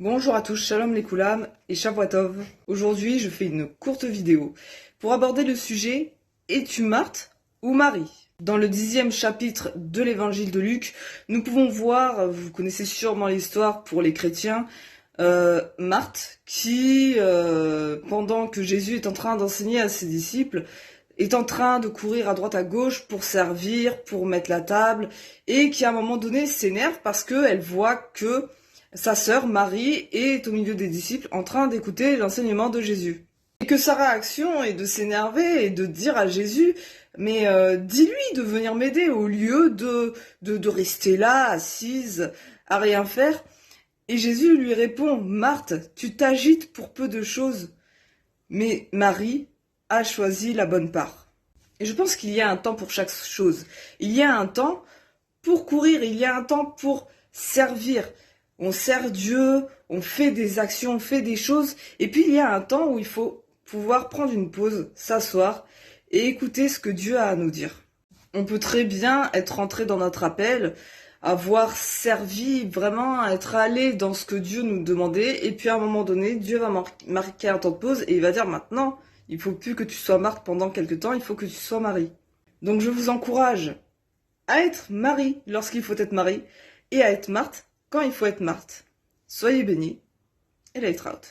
Bonjour à tous, Shalom les Koulam et Shavua Tov. Aujourd'hui, je fais une courte vidéo pour aborder le sujet « Es-tu Marthe ou Marie ?» Dans le 10e chapitre de l'évangile de Luc, nous pouvons voir, vous connaissez sûrement l'histoire pour les chrétiens, Marthe qui, pendant que Jésus est en train d'enseigner à ses disciples, est en train de courir à droite à gauche pour servir, pour mettre la table, et qui à un moment donné s'énerve parce qu'elle voit que sa sœur Marie est au milieu des disciples en train d'écouter l'enseignement de Jésus. Et que sa réaction est de s'énerver et de dire à Jésus « Mais dis-lui de venir m'aider au lieu de rester là, assise, à rien faire. » Et Jésus lui répond « Marthe, tu t'agites pour peu de choses, mais Marie a choisi la bonne part. » Et je pense qu'il y a un temps pour chaque chose. Il y a un temps pour courir, il y a un temps pour servir. On sert Dieu, on fait des actions, on fait des choses. Et puis il y a un temps où il faut pouvoir prendre une pause, s'asseoir et écouter ce que Dieu a à nous dire. On peut très bien être rentré dans notre appel, avoir servi, vraiment être allé dans ce que Dieu nous demandait. Et puis à un moment donné, Dieu va marquer un temps de pause et il va dire maintenant, il ne faut plus que tu sois Marthe pendant quelque temps, il faut que tu sois Marie. Donc je vous encourage à être Marie lorsqu'il faut être Marie et à être Marthe quand il faut être Marthe. Soyez bénis et Leïtraut.